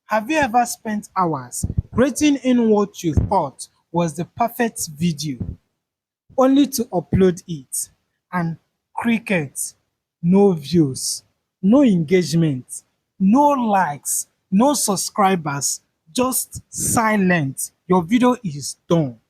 Have you ever spent hours creating in what you thought was the perfect video only to upload it and cricket, no views, no engagement, no likes, no subscribers, just silent? Your video is done.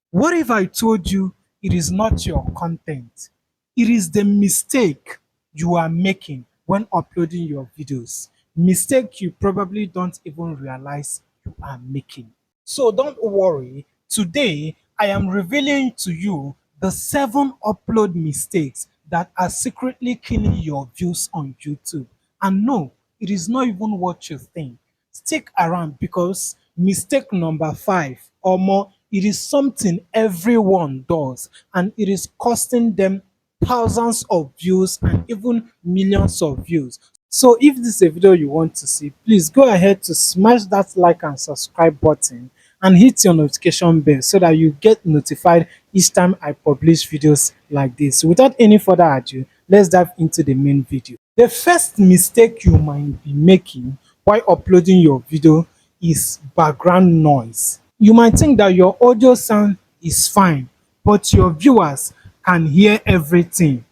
What if I told you it is not your content? It is the mistake you are making when uploading your videos. Mistake you probably don't even realize you are making. So don't worry. Today, I am revealing to you the 7 upload mistakes that are secretly killing your views on YouTube. And no, it is not even what you think. Stick around because mistake number 5 or more, it is something everyone does and it is costing them thousands of views and even millions of views. So if this is a video you want to see, please go ahead to smash that like and subscribe button and hit your notification bell so that you get notified each time I publish videos like this. Without any further ado, let's dive into the main video. The first mistake you might be making while uploading your video is background noise. You might think that your audio sound is fine, but your viewers can hear everything: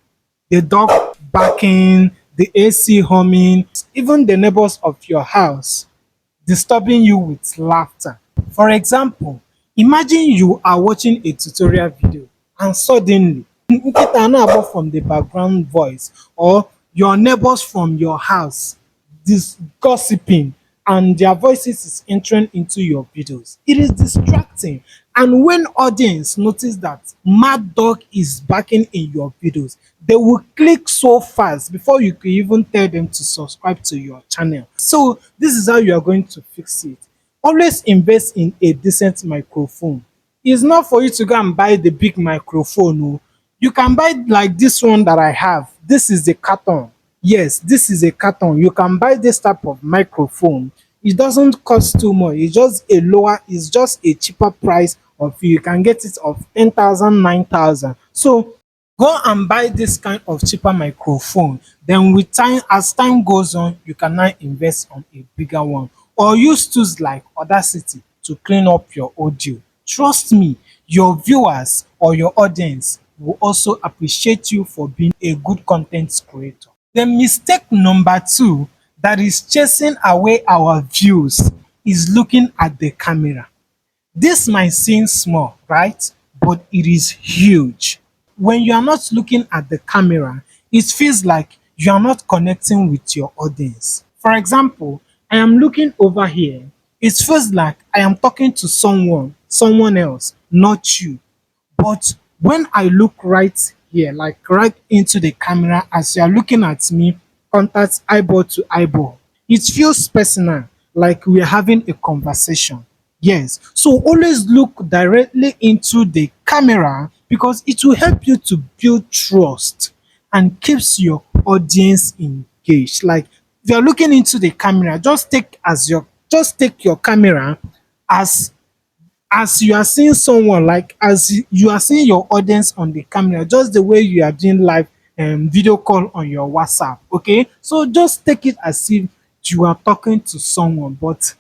the dog barking, the AC humming, even the neighbors of your house disturbing you with laughter. For example, imagine you are watching a tutorial video and suddenly nkịta na-agba from the background voice, or your neighbors from your house this gossiping and their voices is entering into your videos. It is distracting. And when audience notice that mad dog is barking in your videos, they will click so fast before you can even tell them to subscribe to your channel. So this is how you are going to fix it. Always invest in a decent microphone. It's not for you to go and buy the big microphone. Oh. You can buy like this one that I have. This is the carton. Yes, this is a carton. You can buy this type of microphone. It doesn't cost too much. It's just a cheaper price of you can get it of 10,000, 9,000. So go and buy this kind of cheaper microphone. Then with time, as time goes on, you can now invest on a bigger one. Or use tools like Audacity to clean up your audio. Trust me, your viewers or your audience will also appreciate you for being a good content creator. The mistake number 2 that is chasing away our views is looking at the camera. This might seem small, right? But it is huge. When you are not looking at the camera, it feels like you are not connecting with your audience. For example, I am looking over here. It feels like I am talking to someone else, not you. But when I look right here, like right into the camera as you are looking at me, contact eyeball to eyeball, it feels personal, like we are having a conversation. Yes, so always look directly into the camera because it will help you to build trust and keeps your audience engaged. Like if you're looking into the camera, just take your camera as you are seeing someone, like as you are seeing your audience on the camera, just the way you are doing live video call on your WhatsApp. Okay, so just take it as if you are talking to someone, but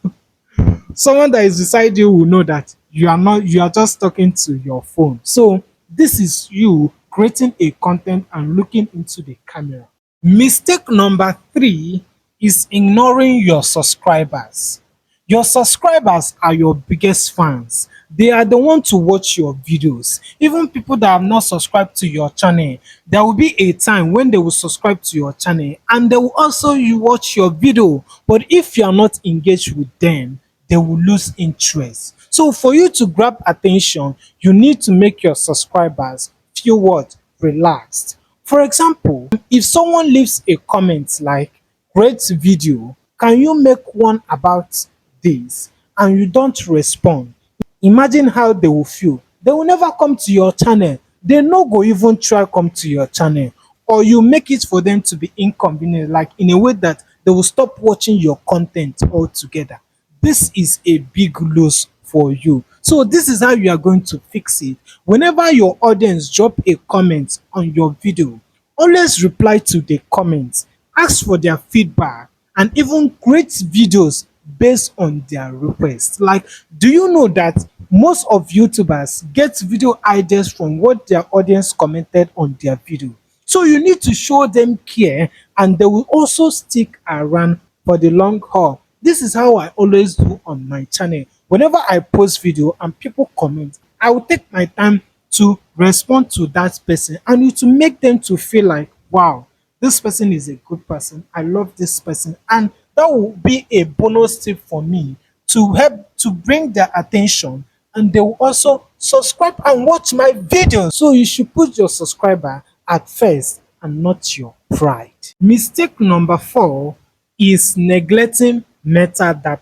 someone that is beside you will know that you are just talking to your phone. So this is you creating a content and looking into the camera. Mistake number 3 is ignoring your subscribers. Your subscribers are your biggest fans. They are the ones to watch your videos. Even people that have not subscribed to your channel, there will be a time when they will subscribe to your channel and they will also you watch your video. But if you are not engaged with them, they will lose interest. So for you to grab attention, you need to make your subscribers feel what? Relaxed. For example, if someone leaves a comment like "great video, can you make one about this?" and you don't respond, imagine how they will feel. They will never come to your channel. They no go even try come to your channel, or you make it for them to be inconvenient, like in a way that they will stop watching your content altogether. This is a big loss for you. So this is how you are going to fix it. Whenever your audience drop a comment on your video, always reply to the comments, ask for their feedback, and even create videos based on their request. Like, do you know that most of YouTubers get video ideas from what their audience commented on their video? So you need to show them care, and they will also stick around for the long haul. This is how I always do on my channel. Whenever I post video and people comment, I will take my time to respond to that person and to make them to feel like, wow, this person is a good person. I love this person. And that will be a bonus tip for me to help to bring their attention, and they will also subscribe and watch my videos. So you should put your subscriber at first and not your pride. Mistake number 4 is neglecting metadata.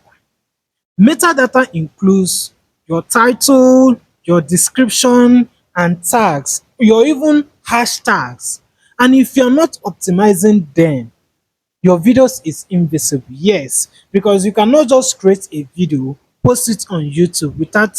Metadata includes your title, your description, and tags, your even hashtags. And if you're not optimizing them, your videos is invisible. Yes, because you cannot just create a video, post it on YouTube without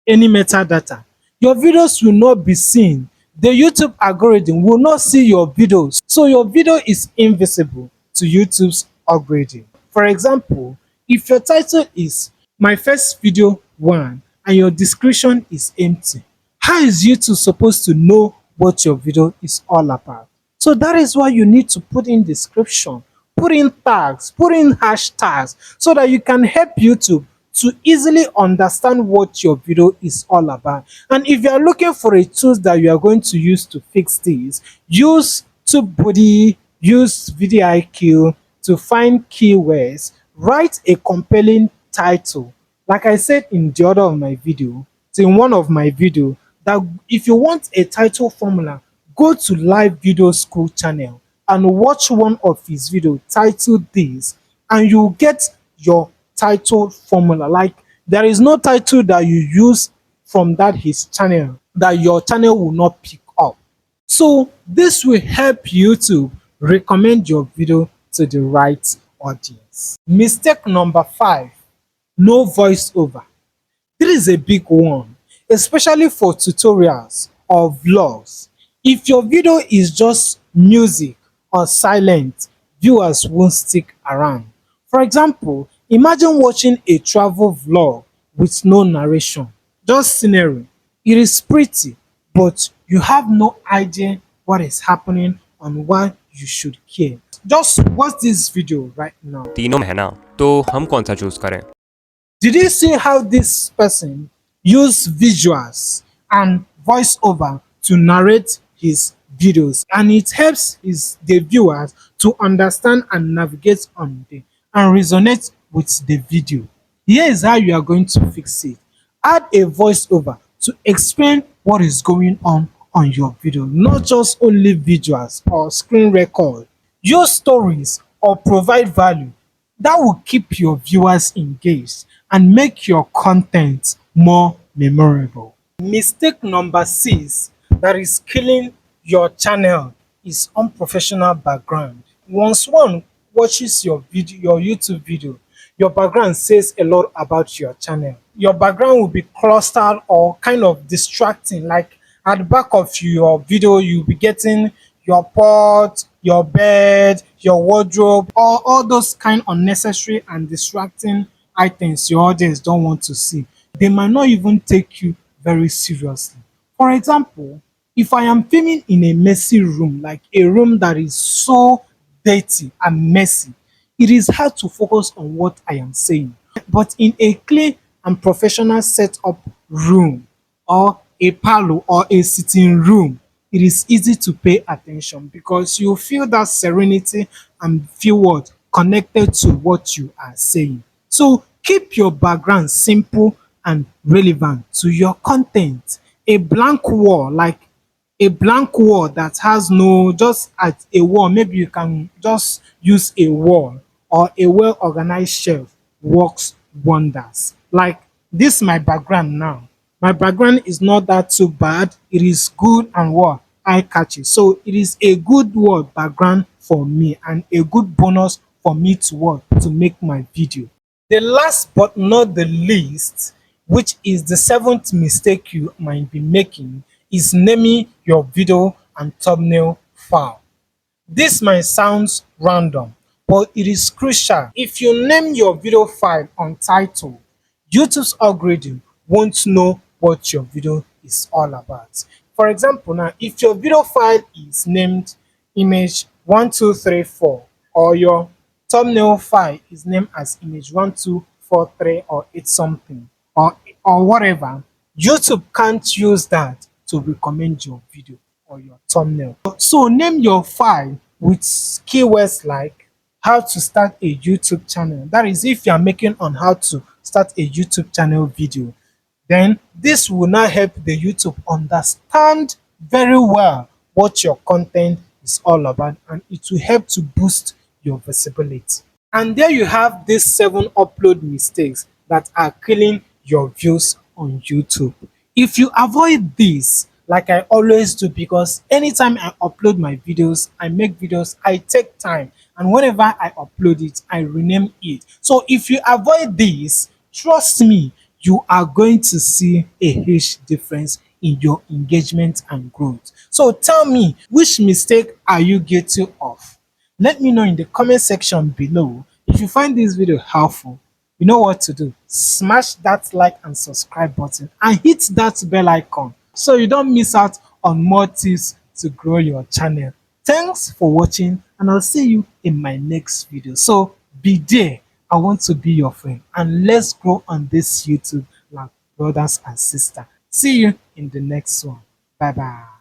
any metadata. Your videos will not be seen. The YouTube algorithm will not see your videos. So your video is invisible to YouTube's algorithm. For example, if your title is "My First Video 1" and your description is empty, how is YouTube supposed to know what your video is all about? So that is why you need to put in description, put in tags, put in hashtags, so that you can help YouTube to easily understand what your video is all about. And if you are looking for a tool that you are going to use to fix this, use TubeBuddy, use VidIQ to find keywords, write a compelling title. Like I said in the other of my video, in one of my video, that if you want a title formula, go to Live Video School channel and watch one of his video titled this, and you get your title formula. Like, there is no title that you use from that his channel that your channel will not pick up. So this will help YouTube recommend your video to the right audience. Mistake number 5, no voiceover. This is a big one, especially for tutorials or vlogs. If your video is just music or silent, viewers won't stick around. For example, imagine watching a travel vlog with no narration, just scenery. It is pretty, but you have no idea what is happening and why you should care. Just watch this video right now. तीनों में है ना, तो हम कौन सा choose करें? Did you see how this person used visuals and voiceover to narrate his videos, and it helps the viewers to understand and navigate on the and resonate with the video. Here is how you are going to fix it. Add a voiceover to explain what is going on your video, not just only visuals or screen record. Use stories or provide value that will keep your viewers engaged and make your content more memorable. Mistake number 6 that is killing your channel is unprofessional background. Once one watches your YouTube video, your background says a lot about your channel. Your background will be clustered or kind of distracting. Like, at the back of your video, you'll be getting your pot, your bed, your wardrobe, all those kind of unnecessary and distracting items your audience don't want to see. They might not even take you very seriously. For example, if I am filming in a messy room, like a room that is so dirty and messy, it is hard to focus on what I am saying. But in a clean and professional setup room, or a parlor or a sitting room, it is easy to pay attention because you feel that serenity and feel what connected to what you are saying. So keep your background simple and relevant to your content. A blank wall, like a blank wall that has no, just at a wall, maybe you can just use a wall or a well organized shelf, works wonders. Like this my background now. My background is not that too bad. It is good and what eye catchy. So it is a good word background for me and a good bonus for me to work to make my video. The last but not the least, which is the 7th mistake you might be making, is naming your video and thumbnail file. This might sound random, but it is crucial. If you name your video file Untitled, YouTube's algorithm won't know what your video is all about. For example, now if your video file is named image 1234, or your thumbnail file is named as image 1243 or 8 something, or whatever, YouTube can't use that to recommend your video or your thumbnail. So name your file with keywords like how to start a YouTube channel. That is, if you are making on how to start a YouTube channel video, then this will now help the YouTube understand very well what your content is all about, and it will help to boost your visibility. And there you have these 7 upload mistakes that are killing your views on YouTube. If you avoid this, like I always do, because anytime I upload my videos, I make videos, I take time, and whenever I upload it, I rename it. So if you avoid this, trust me, you are going to see a huge difference in your engagement and growth. So tell me, which mistake are you guilty of? Let me know in the comment section below. If you find this video helpful, you know what to do. Smash that like and subscribe button and hit that bell icon so you don't miss out on more tips to grow your channel. Thanks for watching, and I'll see you in my next video. So be there. I want to be your friend, and let's grow on this YouTube like brothers and sisters. See you in the next one. Bye bye.